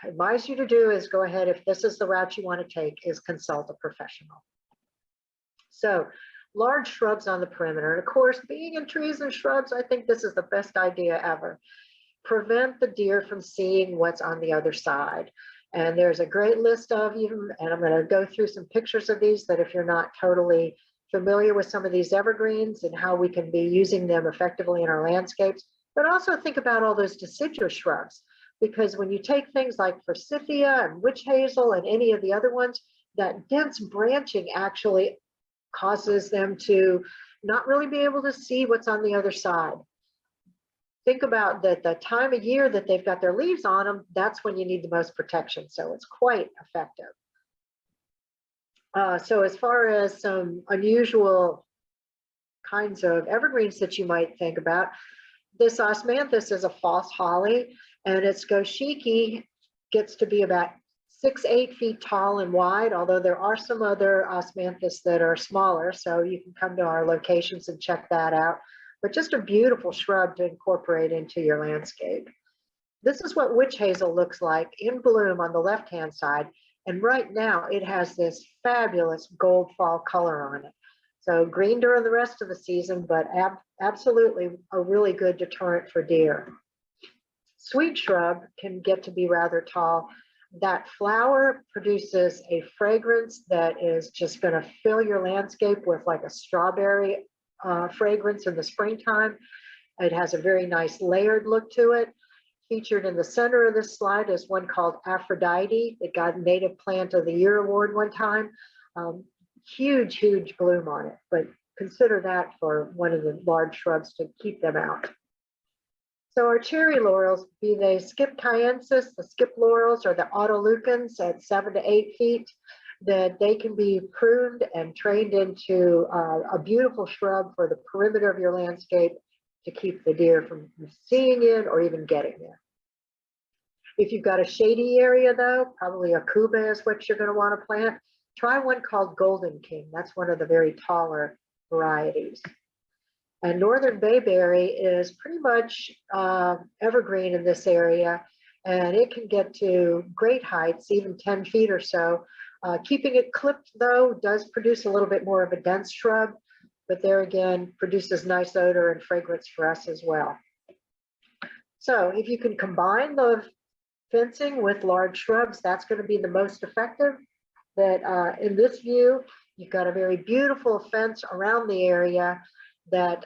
Speaker 2: advise you to do is go ahead, if this is the route you want to take, is consult a professional. So large shrubs on the perimeter, and of course, being in trees and shrubs, I think this is the best idea ever. Prevent the deer from seeing what's on the other side. And there's a great list of you, and I'm going to go through some pictures of these, that if you're not totally familiar with some of these evergreens and how we can be using them effectively in our landscapes, but also think about all those deciduous shrubs, because when you take things like forsythia and witch hazel and any of the other ones, that dense branching actually causes them to not really be able to see what's on the other side. Think about that the time of year that they've got their leaves on them, that's when you need the most protection. So it's quite effective. So as far as some unusual kinds of evergreens that you might think about, this osmanthus is a false holly, and its goshiki gets to be about 6-8 feet tall and wide, although there are some other osmanthus that are smaller, so you can come to our locations and check that out. But just a beautiful shrub to incorporate into your landscape. This is what witch hazel looks like in bloom on the left-hand side, and right now it has this fabulous gold fall color on it. So green during the rest of the season, but absolutely a really good deterrent for deer. Sweet shrub can get to be rather tall. That flower produces a fragrance that is just going to fill your landscape with like a strawberry fragrance in the springtime. It has a very nice layered look to it. Featured in the center of this slide is one called Aphrodite. It got Native Plant of the Year award one time. Huge bloom on it, but consider that for one of the large shrubs to keep them out. So our cherry laurels, be they skip cyensis, the skip laurels, or the autoleucans at 7 to 8 feet, that they can be pruned and trained into a beautiful shrub for the perimeter of your landscape to keep the deer from seeing it or even getting there. If you've got a shady area though, probably a kuba is what you're going to want to plant. Try one called Golden King. That's one of the very taller varieties. And northern bayberry is pretty much evergreen in this area, and it can get to great heights, even 10 feet or so. Keeping it clipped though does produce a little bit more of a dense shrub, but there again produces nice odor and fragrance for us as well. So if you can combine the fencing with large shrubs, that's going to be the most effective. That in this view, you've got a very beautiful fence around the area that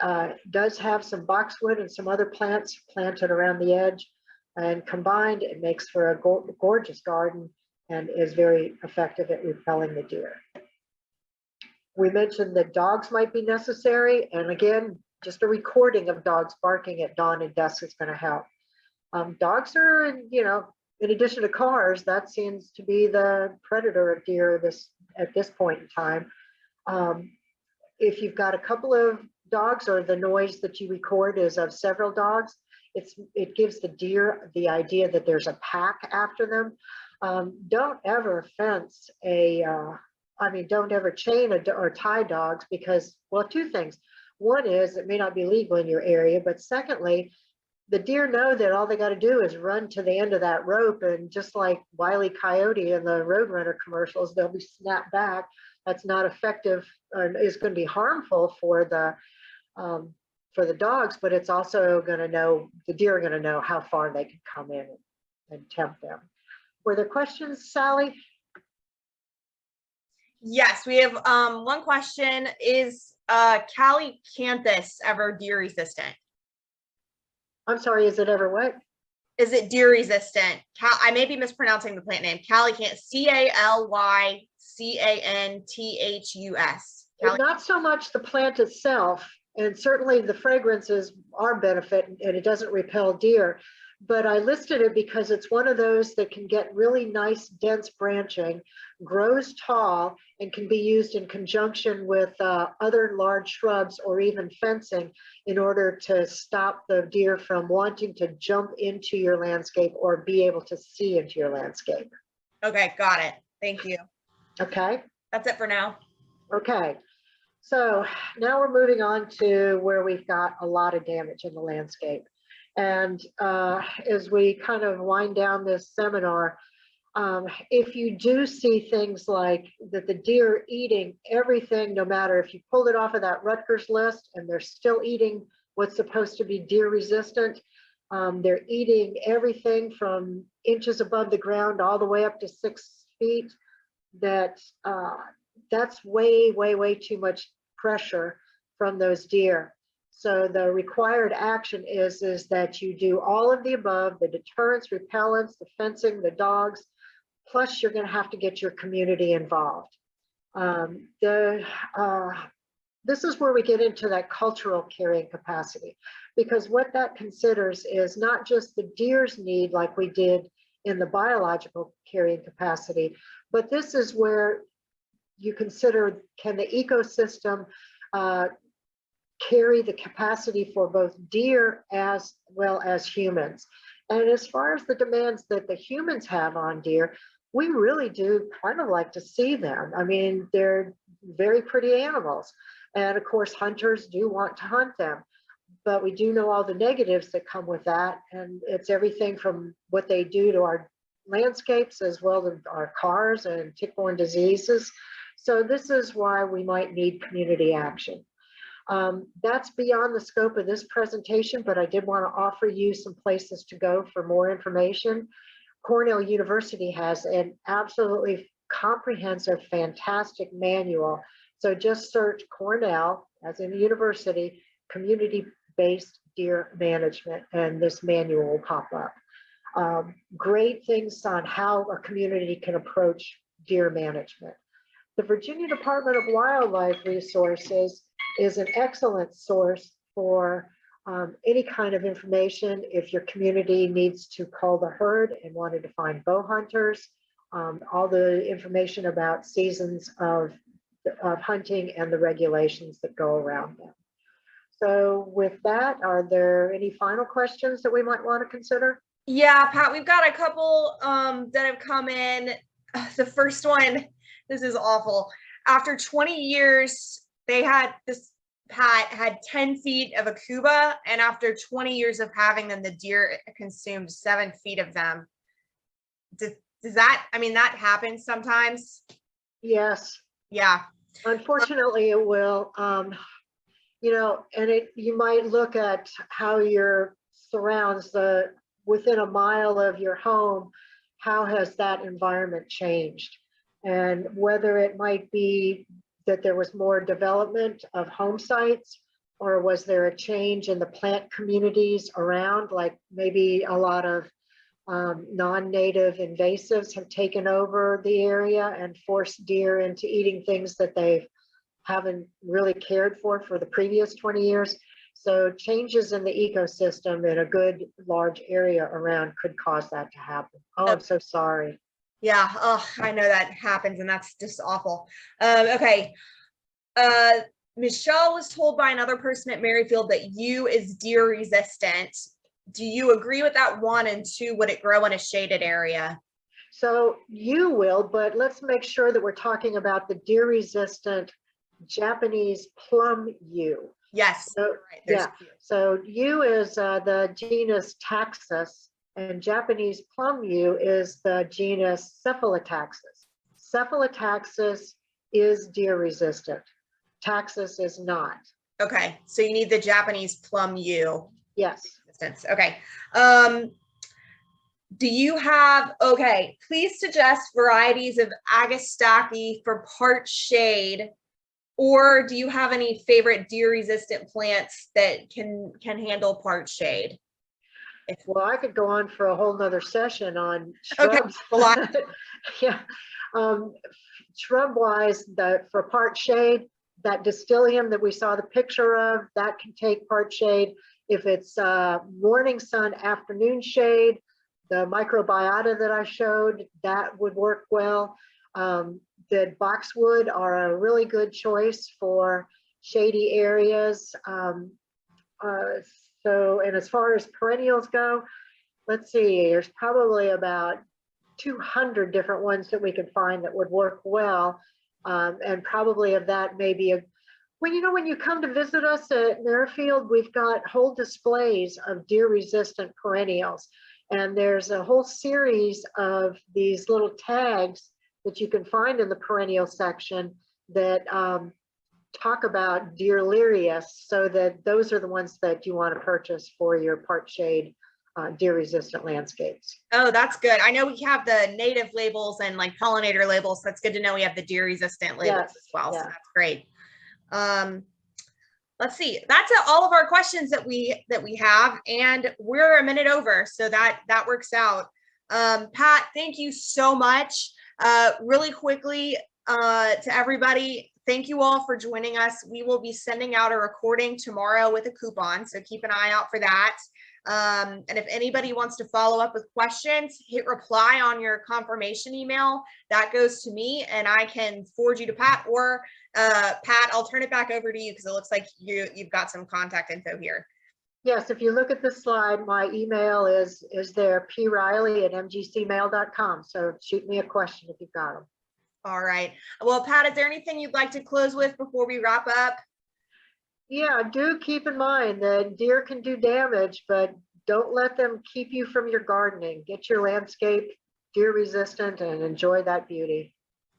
Speaker 2: does have some boxwood and some other plants planted around the edge, and combined it makes for a gorgeous garden and is very effective at repelling the deer. We mentioned that dogs might be necessary, and again, just a recording of dogs barking at dawn and dusk is going to help. Dogs are, you know, in addition to cars, that seems to be the predator of deer at this point in time. If you've got a couple of dogs, or the noise that you record is of several dogs, it gives the deer the idea that there's a pack after them. Don't ever fence don't ever chain or tie dogs, because, well, two things. One is it may not be legal in your area, but secondly, the deer know that all they got to do is run to the end of that rope, and just like Wile E. Coyote in the Roadrunner commercials, they'll be snapped back. That's not effective, and is going to be harmful for the dogs, but it's also going to know, the deer are going to know how far they can come in and tempt them. Were there questions, Sally?
Speaker 1: Yes, we have one question. Is Calicanthus ever deer resistant?
Speaker 2: I'm sorry, is it ever what?
Speaker 1: Is it deer resistant? I may be mispronouncing the plant name. Calycanthus, Calycanthus.
Speaker 2: Not so much the plant itself, and certainly the fragrances are benefit and it doesn't repel deer, but I listed it because it's one of those that can get really nice dense branching, grows tall, and can be used in conjunction with other large shrubs or even fencing in order to stop the deer from wanting to jump into your landscape or be able to see into your landscape.
Speaker 1: Okay, got it. Thank you.
Speaker 2: Okay.
Speaker 1: That's it for now.
Speaker 2: Okay. So now we're moving on to where we've got a lot of damage in the landscape. And as we kind of wind down this seminar, if you do see things like that the deer eating everything, no matter if you pulled it off of that Rutgers list and they're still eating what's supposed to be deer resistant, they're eating everything from inches above the ground all the way up to 6 feet, that's way too much pressure from those deer. So the required action is that you do all of the above, the deterrence, repellents, the fencing, the dogs, plus you're going to have to get your community involved. This is where we get into that cultural carrying capacity, because what that considers is not just the deer's need like we did in the biological carrying capacity, but this is where you consider, can the ecosystem carry the capacity for both deer as well as humans? And as far as the demands that the humans have on deer, we really do kind of like to see them. I mean, they're very pretty animals. And of course, hunters do want to hunt them. But we do know all the negatives that come with that. And it's everything from what they do to our landscapes as well as our cars and tick-borne diseases. So this is why we might need community action. That's beyond the scope of this presentation, but I did want to offer you some places to go for more information. Cornell University has an absolutely comprehensive, fantastic manual. So just search Cornell, as in the university, community-based deer management, and this manual will pop up. Great things on how a community can approach deer management. The Virginia Department of Wildlife Resources is an excellent source for any kind of information. If your community needs to cull the herd and wanted to find bow hunters, all the information about seasons of hunting and the regulations that go around them. So with that, are there any final questions that we might want to consider?
Speaker 1: Yeah, Pat, we've got a couple that have come in. The first one, this is awful. After 20 years, Pat had 10 feet of akuba, and after 20 years of having them, the deer consumed 7 feet of them. Does that, I mean, that happens sometimes?
Speaker 2: Yes.
Speaker 1: Yeah.
Speaker 2: Unfortunately, it will. You know, and you might look at how your surrounds, within a mile of your home, how has that environment changed? And whether it might be that there was more development of home sites, or was there a change in the plant communities around, like maybe a lot of non-native invasives have taken over the area and forced deer into eating things that they haven't really cared for the previous 20 years. So changes in the ecosystem in a good large area around could cause that to happen. Oh, I'm so sorry.
Speaker 1: Yeah, oh, I know that happens, and that's just awful. Okay. Michelle was told by another person at Merrifield that yew is deer resistant. Do you agree with that, 1, and 2, would it grow in a shaded area?
Speaker 2: So you will, but let's make sure that we're talking about the deer resistant Japanese plum yew.
Speaker 1: Yes.
Speaker 2: So,
Speaker 1: right.
Speaker 2: Yeah. So yew is the genus Taxus, and Japanese plum yew is the genus Cephalotaxus. Cephalotaxus is deer resistant. Taxus is not.
Speaker 1: Okay. So you need the Japanese plum yew.
Speaker 2: Yes.
Speaker 1: Okay. Do you have, okay, please suggest varieties of Agastache for part shade, or do you have any favorite deer resistant plants that can handle part shade?
Speaker 2: Well, I could go on for a whole nother session on
Speaker 1: Okay,
Speaker 2: shrubs.
Speaker 1: a lot.
Speaker 2: Yeah. Shrub wise, for part shade, that Distilleum that we saw the picture of, that can take part shade. If it's morning sun, afternoon shade, the microbiota that I showed, that would work well. The boxwood are a really good choice for shady areas. And as far as perennials go, let's see, there's probably about 200 different ones that we could find that would work well. And probably of that, maybe when you come to visit us at Merrifield, we've got whole displays of deer resistant perennials. And there's a whole series of these little tags that you can find in the perennial section that talk about deer lirius, so that those are the ones that you want to purchase for your part shade deer resistant landscapes.
Speaker 1: Oh, that's good. I know we have the native labels and like pollinator labels. So that's good to know we have the deer resistant labels as well. Yeah. So that's great. Let's see. That's all of our questions that we have, and we're a minute over, so that works out. Pat, thank you so much. Really quickly to everybody, thank you all for joining us. We will be sending out a recording tomorrow with a coupon, so keep an eye out for that. And if anybody wants to follow up with questions, hit reply on your confirmation email. That goes to me, and I can forward you to Pat, or Pat, I'll turn it back over to you because it looks like you've got some contact info here.
Speaker 2: Yes, if you look at this slide, my email is there, preilly@mgcmail.com. So shoot me a question if you've got them.
Speaker 1: All right. Well, Pat, is there anything you'd like to close with before we wrap up?
Speaker 2: Yeah, do keep in mind that deer can do damage, but don't let them keep you from your gardening. Get your landscape deer resistant and enjoy that beauty.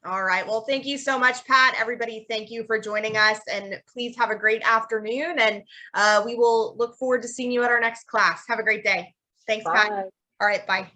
Speaker 1: All right. Well, thank you so much, Pat. Everybody, thank you for joining us, and please have a great afternoon, and we will look forward to seeing you at our next class. Have a great day. Thanks,
Speaker 2: Bye.
Speaker 1: Pat. All right. Bye.